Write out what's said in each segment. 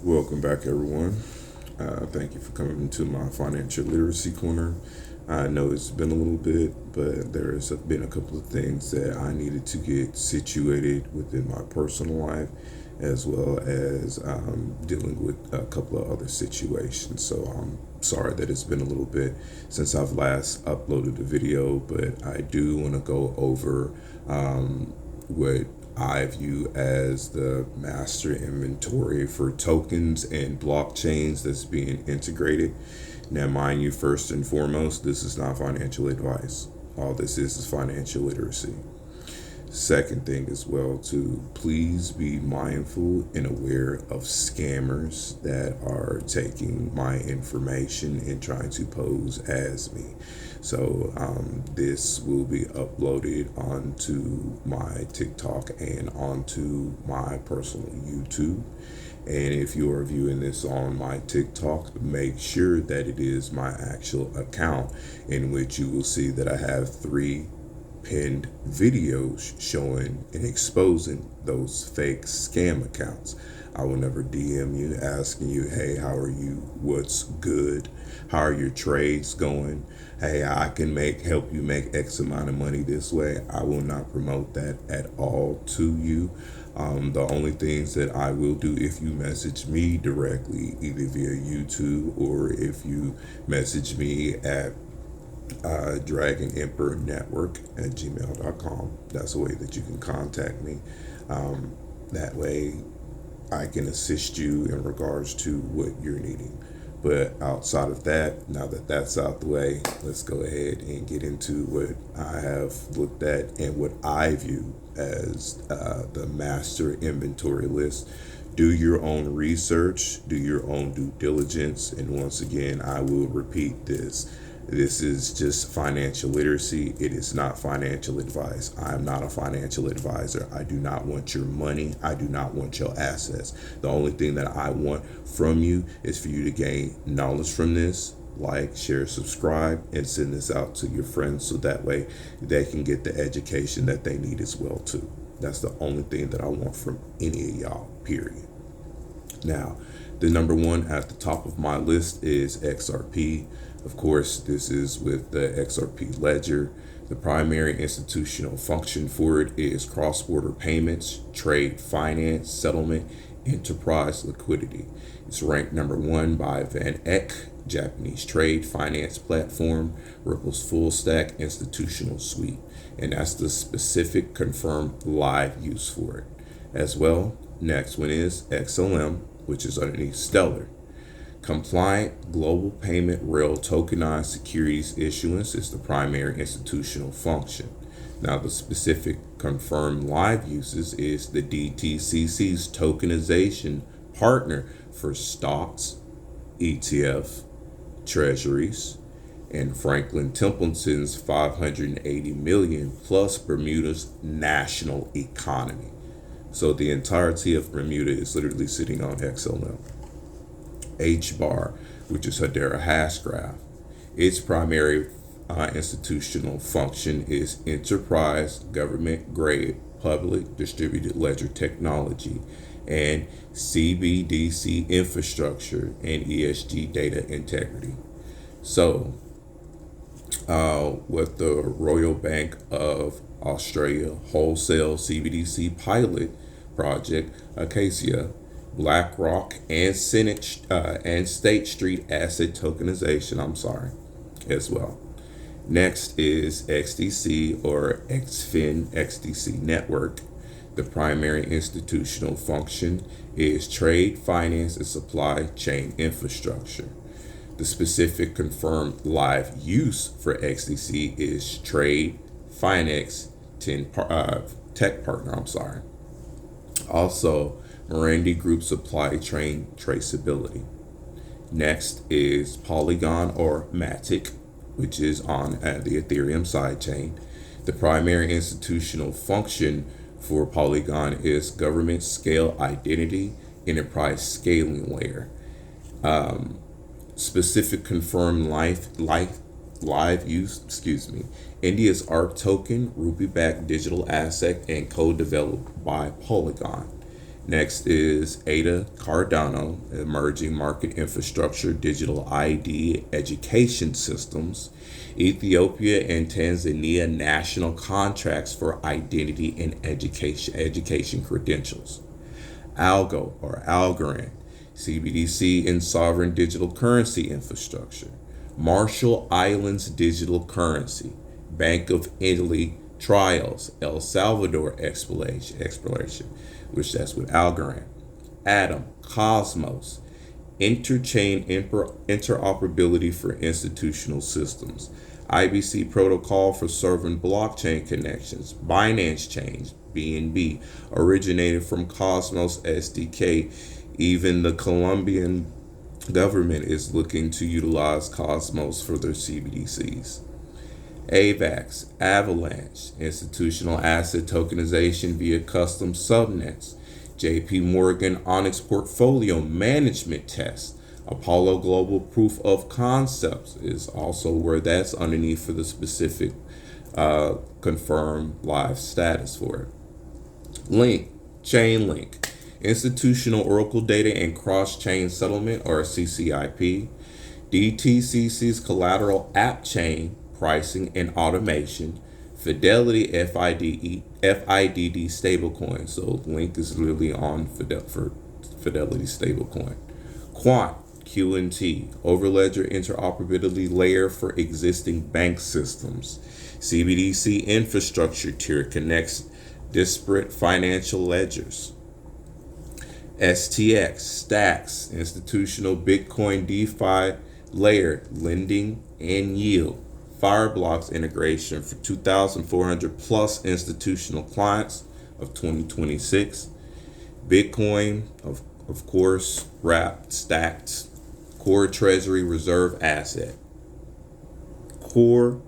Welcome back, everyone. Thank you for coming into my financial literacy corner. I know it's been a little bit, but there's been a couple of things that I needed to get situated within my personal life, as well as dealing with a couple of other situations. So I'm sorry that it's been a little bit since I've last uploaded a video, but I do want to go over what I view as the master inventory for tokens and blockchains that's being integrated. Now, mind you, first and foremost, this is not financial advice. All this is financial literacy. Second thing as well, to please be mindful and aware of scammers that are taking my information and trying to pose as me. So this will be uploaded onto my TikTok and onto my personal YouTube. And if you are viewing this on my TikTok, make sure that it is my actual account, in which you will see that I have 3 pinned videos showing and exposing those fake scam accounts. I will never DM you asking you, hey, how are you? What's good? How are your trades going? Hey, I can help you make X amount of money this way. I will not promote that at all to you. The only things that I will do, if you message me directly, either via YouTube or if you message me at Dragon Emperor Network at gmail.com. That's a way that you can contact me. That way I can assist you in regards to what you're needing. But outside of that, now that that's out the way, let's go ahead and get into what I have looked at and what I view as the master inventory list. Do your own research, do your own due diligence, and once again, I will repeat this. This is just financial literacy. It is not financial advice. I am not a financial advisor. I do not want your money. I do not want your assets. The only thing that I want from you is for you to gain knowledge from this. Like, share, subscribe, and send this out to your friends so that way they can get the education that they need as well too. That's the only thing that I want from any of y'all, period. Now, the number one at the top of my list is XRP. Of course, this is with the XRP ledger. The primary institutional function for it is cross-border payments, trade finance, settlement, enterprise liquidity. It's ranked number 1 by Van Eck, Japanese trade finance platform, Ripple's full stack institutional suite. And that's the specific confirmed live use for it. As well, next one is XLM, which is underneath Stellar. Compliant global payment rail tokenized securities issuance is the primary institutional function. Now, the specific confirmed live uses is the DTCC's tokenization partner for stocks, ETF, treasuries, and Franklin Templeton's 580 million plus Bermuda's national economy. So the entirety of Bermuda is literally sitting on XLM. HBAR, which is Hedera Hashgraph. Its primary institutional function is enterprise government grade public distributed ledger technology and CBDC infrastructure and ESG data integrity. So, with the Royal Bank of Australia wholesale CBDC pilot project, Acacia, BlackRock, and State Street asset tokenization, as well. Next is XDC or XFIN XDC network. The primary institutional function is trade, finance, and supply chain infrastructure. The specific confirmed live use for XDC is trade, finance, tech partner, Also, Morandi Group supply chain traceability. Next is Polygon or Matic, which is on the Ethereum sidechain. The primary institutional function for Polygon is government scale identity, enterprise scaling layer. Specific confirmed live use, India's ARC token, rupee-backed digital asset and co-developed by Polygon. Next is Ada Cardano, Emerging Market Infrastructure, Digital ID, Education Systems. Ethiopia and Tanzania national contracts for identity and education credentials. Algo or Algorand, CBDC and sovereign digital currency infrastructure. Marshall Islands digital currency. Bank of Italy trials. El Salvador exploration, which that's with Algorand. Atom, Cosmos, interchain interoperability for institutional systems. IBC protocol for serving blockchain connections. Binance Chain, BNB, originated from Cosmos SDK. Even the Colombian government is looking to utilize Cosmos for their CBDCs. AVAX, Avalanche, institutional asset tokenization via custom subnets. JP Morgan Onyx portfolio management test. Apollo Global proof of concepts is also where that's underneath for the specific confirmed live status for it. Link, Chainlink, institutional Oracle data and cross-chain settlement or CCIP. DTCC's collateral app chain pricing and automation. Fidelity FIDD stablecoin. So Link is literally on for Fidelity stablecoin. Quant QNT overledger interoperability layer for existing bank systems. CBDC infrastructure tier connects disparate financial ledgers. STX Stacks institutional Bitcoin DeFi layer lending and yield. Fireblocks integration for 2,400 plus institutional clients of 2026. Bitcoin, of course, wrapped, stacked, core treasury reserve asset. Core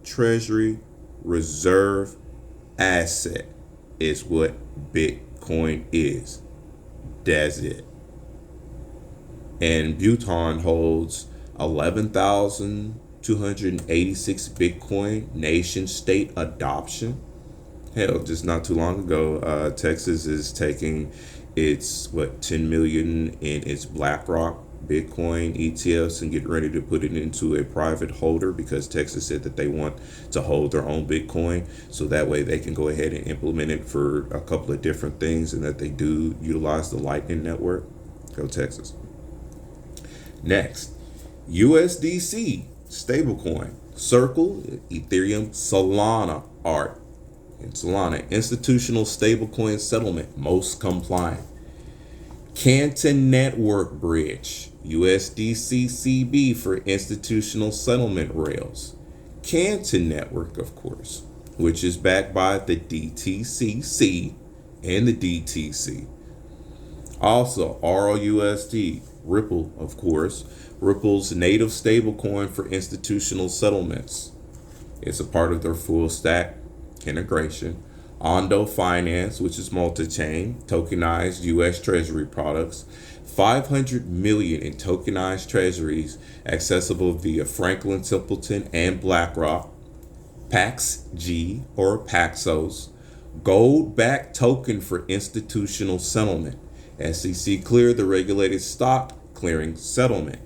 treasury reserve asset is what Bitcoin is. That's it. And Bhutan holds 11,286 Bitcoin nation state adoption. Hell, just not too long ago, Texas is taking its 10 million in its BlackRock Bitcoin ETFs and getting ready to put it into a private holder because Texas said that they want to hold their own Bitcoin, so that way they can go ahead and implement it for a couple of different things, and that they do utilize the Lightning Network. Go Texas. Next, USDC stablecoin, Circle, Ethereum, Solana, ART, and Solana institutional stablecoin settlement most compliant. Canton Network Bridge, USDC CB for institutional settlement rails. Canton Network, of course, which is backed by the DTCC and the DTC. Also, RLUSD, Ripple, of course, Ripple's native stablecoin for institutional settlements. It's a part of their full stack integration. Ondo Finance, which is multi-chain, tokenized U.S. Treasury products. 500 million in tokenized treasuries accessible via Franklin Templeton and BlackRock. PaxG or Paxos, gold-backed token for institutional settlement. SEC cleared the regulated stock clearing settlement.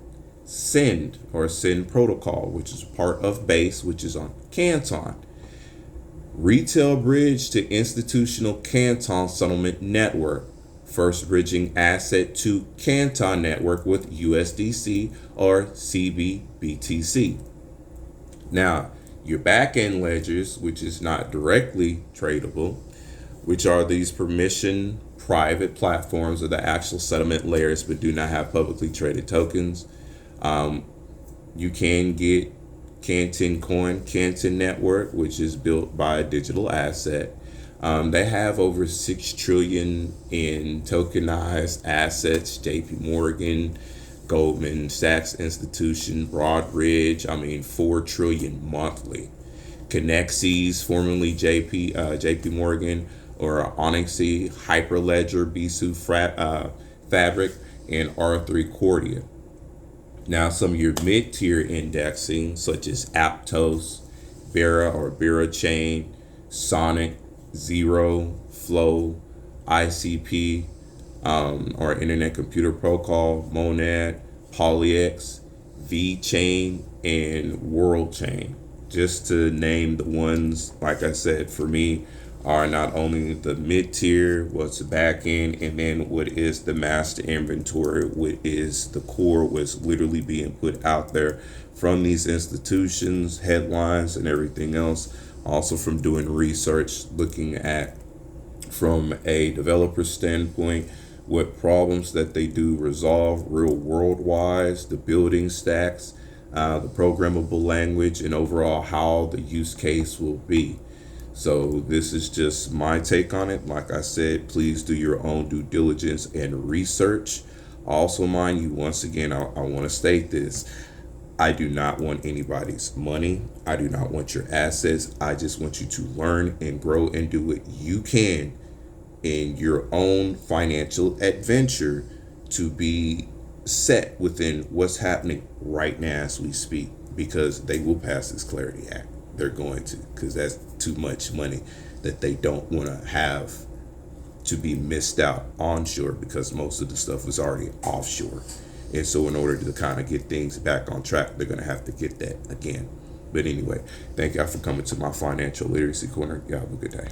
Send or Send protocol, which is part of Base, which is on Canton. Retail bridge to institutional Canton settlement network. First bridging asset to Canton network with USDC or CBBTC. Now, your back-end ledgers, which is not directly tradable, which are these permission private platforms or the actual settlement layers but do not have publicly traded tokens. You can get Canton Coin, Canton Network, which is built by a digital asset. They have over 6 trillion in tokenized assets. JP Morgan, Goldman Sachs Institution, Broadridge, 4 trillion monthly. Connexes, formerly JP Morgan, or Onyxy, Hyperledger, Bisu Fabric, and R3 Cordia. Now, some of your mid-tier indexing, such as Aptos, Bera or Bera Chain, Sonic, Zero, Flow, ICP, or Internet Computer Protocol, Monad, PolyX, VChain, and WorldChain. Just to name the ones, like I said, for me, are not only the mid tier, what's the back end, and then what is the master inventory, what is the core, what's literally being put out there from these institutions, headlines, and everything else. Also, from doing research, looking at from a developer standpoint, what problems that they do resolve real world wise, the building stacks, the programmable language, and overall how the use case will be. So this is just my take on it. Like I said, please do your own due diligence and research. Also, mind you, once again, I want to state this. I do not want anybody's money. I do not want your assets. I just want you to learn and grow and do what you can in your own financial adventure to be set within what's happening right now as we speak, because they will pass this Clarity Act. They're going to, because that's too much money that they don't want to have to be missed out onshore, because most of the stuff is already offshore. And so in order to kind of get things back on track, they're going to have to get that again. But anyway, thank y'all for coming to my financial literacy corner. Y'all have a good day.